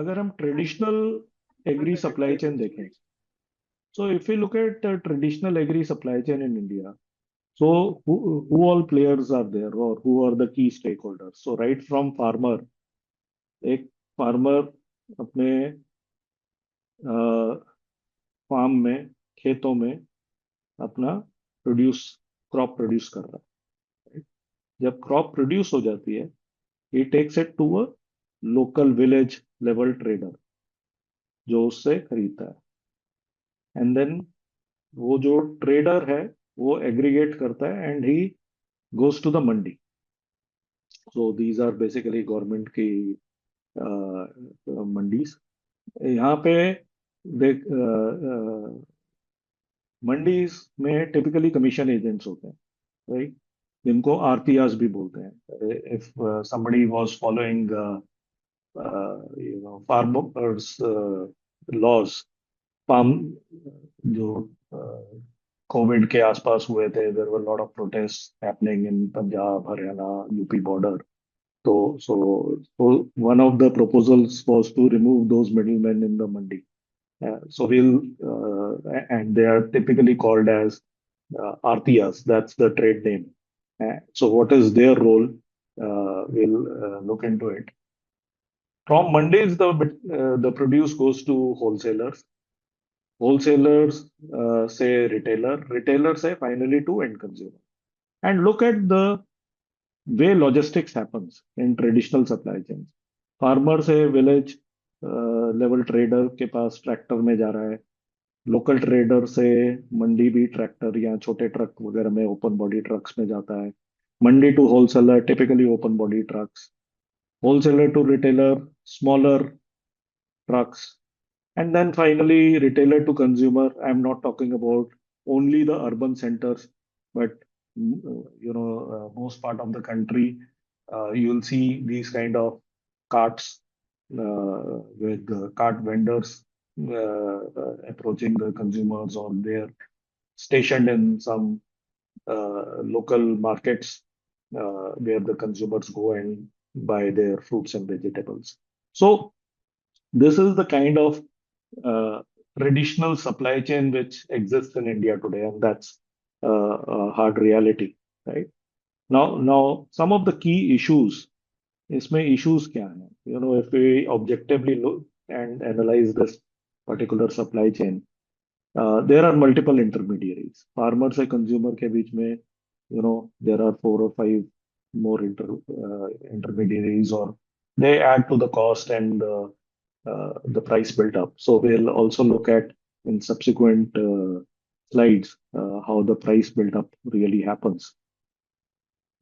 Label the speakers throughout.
Speaker 1: अगर हम traditional agree supply chain देखें, so if we look at traditional agri supply chain in India, so who all players are there or who are the key stakeholders? So right from farmer, एक farmer अपने farm में, खेतों में अपना produce crop produce कर रहा है, right? जब क्रॉप प्रोड्यूस हो जाती है, he takes it to a local village level trader जो उससे खरीदता है, एंड देन वो जो ट्रेडर है वो एग्रीगेट करता है and he goes to the mandi. So these are basically government की मंडीज. यहाँ पे देख, मंडीज में टिपिकली कमीशन एजेंट्स होते हैं, राइट, जिनको आरपीआर्स भी बोलते हैं. If somebody was following farmers laws, farm जो कोविड के आसपास हुए थे, there were lot of protest happening in Punjab, Haryana, UP border. तो one of the proposals was to remove those middlemen in the mandi. So and they are typically called as RTRs. That's the trade name. So what is their role? We'll look into it. From Mondays, the produce goes to wholesalers. Wholesalers say retailer say finally to end consumer. And look at the way logistics happens in traditional supply chains. Farmer से village level trader के पास tractor में जा रहा है, local trader से मंडी भी tractor या छोटे ट्रक वगैरह में, ओपन बॉडी ट्रक्स में जाता है, mandi to wholesaler typically open body trucks, wholesaler to retailer smaller trucks, and then finally retailer to consumer. I'm not talking about only the urban centers, but most part of the country, you'll see these kind of carts with cart vendors approaching the consumers, or they're stationed in some local markets where the consumers go and buy their fruits and vegetables. So this is the kind of traditional supply chain which exists in India today, and that's a hard reality, right? Now, some of the key issues. इसमें issues क्या हैं? If we objectively look and analyze this particular supply chain, there are multiple intermediaries. Farmer से consumer के बीच में, there are 4 or 5 more intermediaries, or they add to the cost and the price built up. So we'll also look at in subsequent slides how the price build up really happens.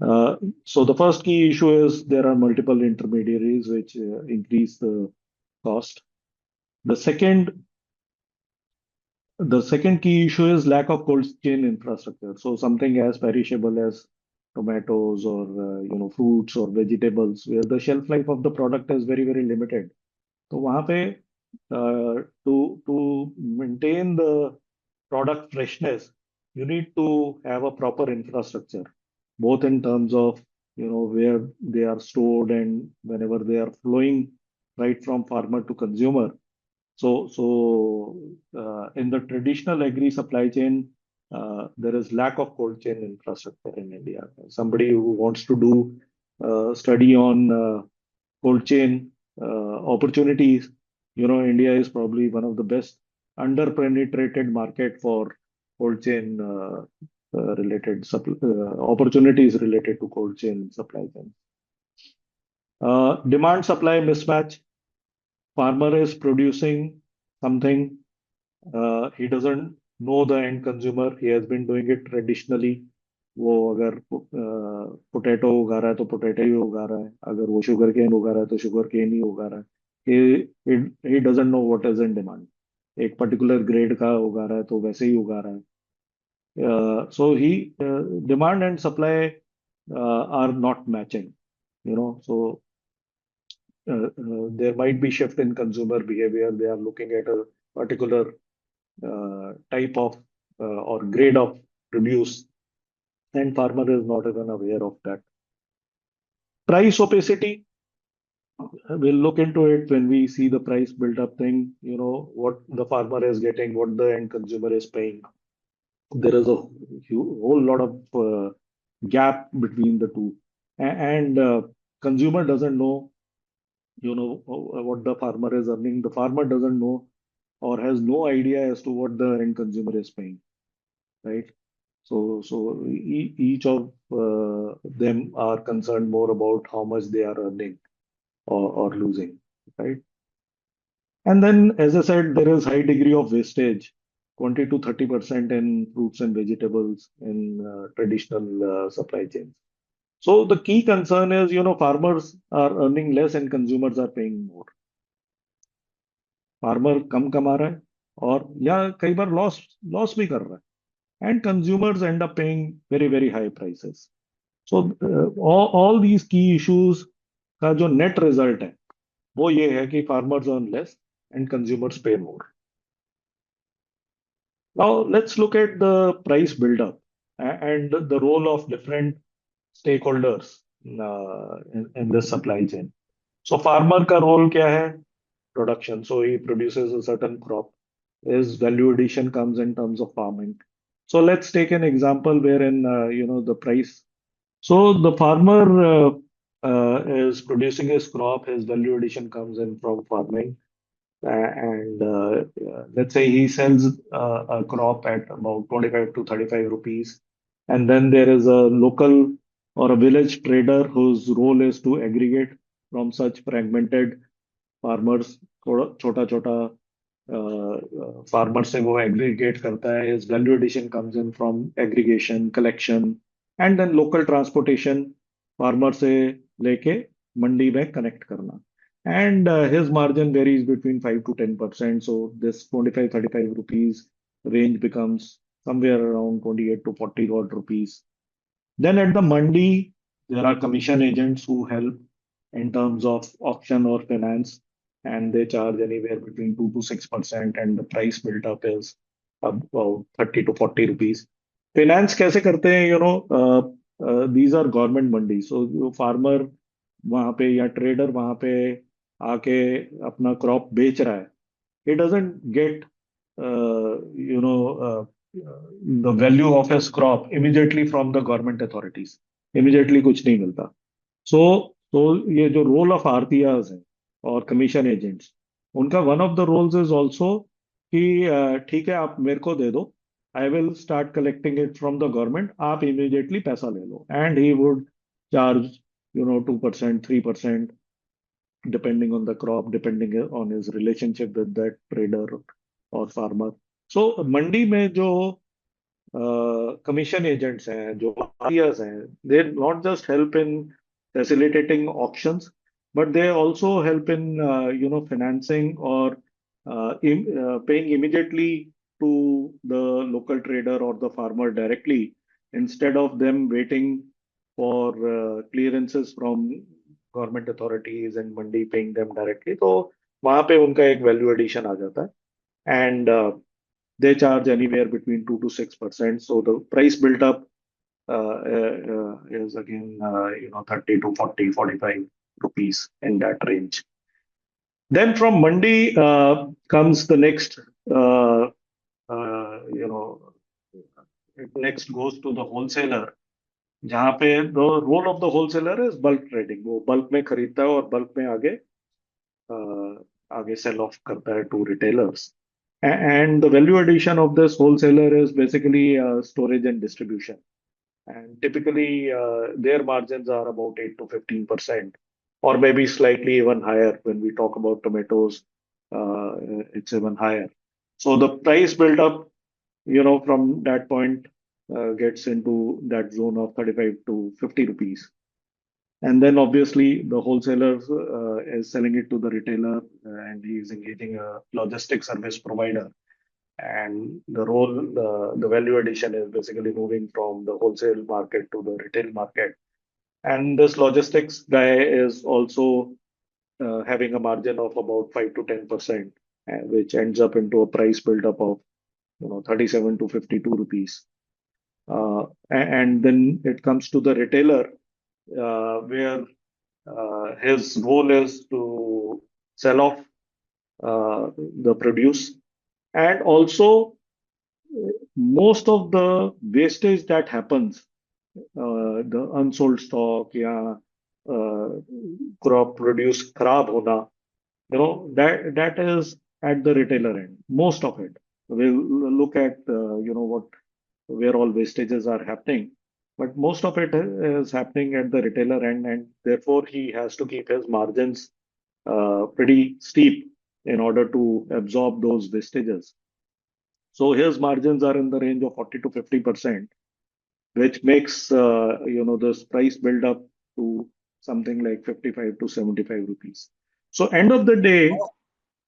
Speaker 1: So the first key issue is there are multiple intermediaries which increase the cost. The second key issue is lack of cold chain infrastructure. So something as perishable as tomatoes or fruits or vegetables, where the shelf life of the product is very, very limited. तो वहां पे to maintain the product freshness, you need to have a proper infrastructure, both in terms of where they are stored and whenever they are flowing right from farmer to consumer. So in the traditional agri supply chain, there is lack of cold chain infrastructure in India. Somebody who wants to do study on cold chain opportunities, India is probably one of the best under-penetrated market for cold chain related opportunities related to cold chain supply chain. Demand supply mismatch. Farmer is producing something, he doesn't know the end consumer. He has been doing it traditionally. वो अगर potato उगा रहा है तो potato ही उगा रहा है, अगर वो शुगर केन उगा रहा है तो शुगर केन ही उगा रहा है. he doesn't know what is in demand. एक पर्टिकुलर ग्रेड का उगा रहा है तो वैसे ही उगा रहा है. So demand and supply are not matching, so there might be shift in consumer behavior. They are looking at a particular type of or grade of produce, and farmer is not even aware of that. Price opacity. we'll look into it when we see the price build up thing, what the farmer is getting, what the end consumer is paying. There is a whole lot of gap between the two. And consumer doesn't know, what the farmer is earning. The farmer doesn't know or has no idea as to what the end consumer is paying, right? So each of them are concerned more about how much they are earning or losing, right? And then, as I said, there is high degree of wastage, 20 to 30% in fruits and vegetables in traditional supply chains. So the key concern is, farmers are earning less and consumers are paying more. Farmer कम कमा रहा है और या कई बार loss loss भी कर रहा है and consumers and up paying very very high prices so all these की इश्यूज का जो नेट रिजल्ट है वो ये है कि farmers earn less and consumers पे मोर. Now, let's look at the price buildup and the role of different stakeholders in this supply chain. So, farmer का role क्या है? Production. So, he produces a certain crop. His value addition comes in terms of farming. So, let's take an example wherein the price. So, the farmer is producing his crop. His value addition comes in from farming and let's say he sells a crop at about 25 to 35 rupees. And then there is a local or a village trader whose role is to aggregate from such fragmented farmers, छोटा छोटा farmer से वो aggregate करता है. His value addition comes in from aggregation, collection, and then local transportation, farmer से लेके मंडी में connect करना. And his margin varies between 5 to 10%. So this 25, 35 rupees range becomes somewhere around 28 to 40 odd rupees. Then at the mandi, there are commission agents who help in terms of auction or finance, and they charge anywhere between 2 to 6%, and the price built up is about 30 to 40 rupees. Finance कैसे करते हैं, these are government mandi. So जो farmer वहाँ पे या trader वहाँ पे आके अपना crop बेच रहा है, he doesn't get the value of his crop immediately from the government authorities. Immediately कुछ नहीं मिलता. So ये जो रोल ऑफ आरतीआर्स है और कमीशन एजेंट्स, उनका one of the roles is also कि ठीक है आप मेरे को दे दो, I will start collecting it from the government, आप इमीडिएटली पैसा ले लो. And he would charge 2%, 3%, depending on the crop, depending on his relationship with that trader or farmer. So मंडी में जो commission agents हैं, जो buyers हैं, they not just help in facilitating auctions, but they also help in financing or paying immediately to the local trader or the farmer directly instead of them waiting for clearances from government authorities and mandi paying them directly. तो वहां पे उनका एक value addition आ जाता है and they charge anywhere between 2 to 6%. So the price built up is again, 30 to 40, 45 rupees in that range. Then from Mandi comes the next, you know, it next goes to the wholesaler. जहाँ पे the role of the wholesaler is bulk trading. वो bulk में खरीदता है और bulk में आगे sell off करता है to retailers. And the value addition of this wholesaler is basically storage and distribution. And typically, their margins are about 8 to 15%, or maybe slightly even higher. When we talk about tomatoes, it's even higher. So the price build up, from that point, gets into that zone of 35 to 50 rupees. And then obviously the wholesaler is selling it to the retailer and he is engaging a logistic service provider. And the value addition is basically moving from the wholesale market to the retail market. And this logistics guy is also having a margin of about 5 to 10%, which ends up into a price build-up of 37 to 52 rupees. And then it comes to the retailer, where His role is to sell off the produce, and also most of the wastage that happens, the unsold stock, yeah, uh, crop produce खराब होना, that is at the retailer end. Most of it. We'll look at what where all wastages are happening, but most of it is happening at the retailer end, and therefore he has to keep his margins pretty steep in order to absorb those wastages. So his margins are in the range of 40 to 50%, which makes this price build up to something like 55 to 75 rupees. So end of the day,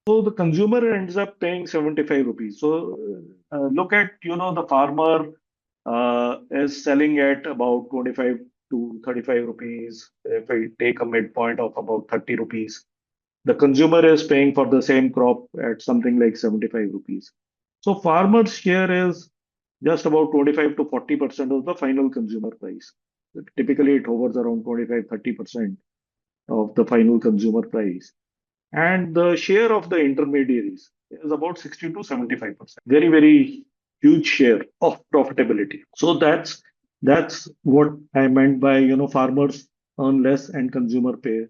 Speaker 1: so the consumer ends up paying 75 rupees. So look at, the farmer is selling at about 25 to 35 rupees. If I take a midpoint of about 30 rupees, the consumer is paying for the same crop at something like 75 rupees. So farmer's share is just about 25 to 40% of the final consumer price. Typically, it hovers around 25-30% of the final consumer price. And the share of the intermediaries is about 60 to 75%. Very, very huge share of profitability. So that's what I meant by, farmers earn less and consumer pay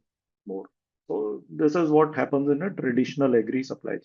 Speaker 1: more. So this is what happens in a traditional agri supply chain.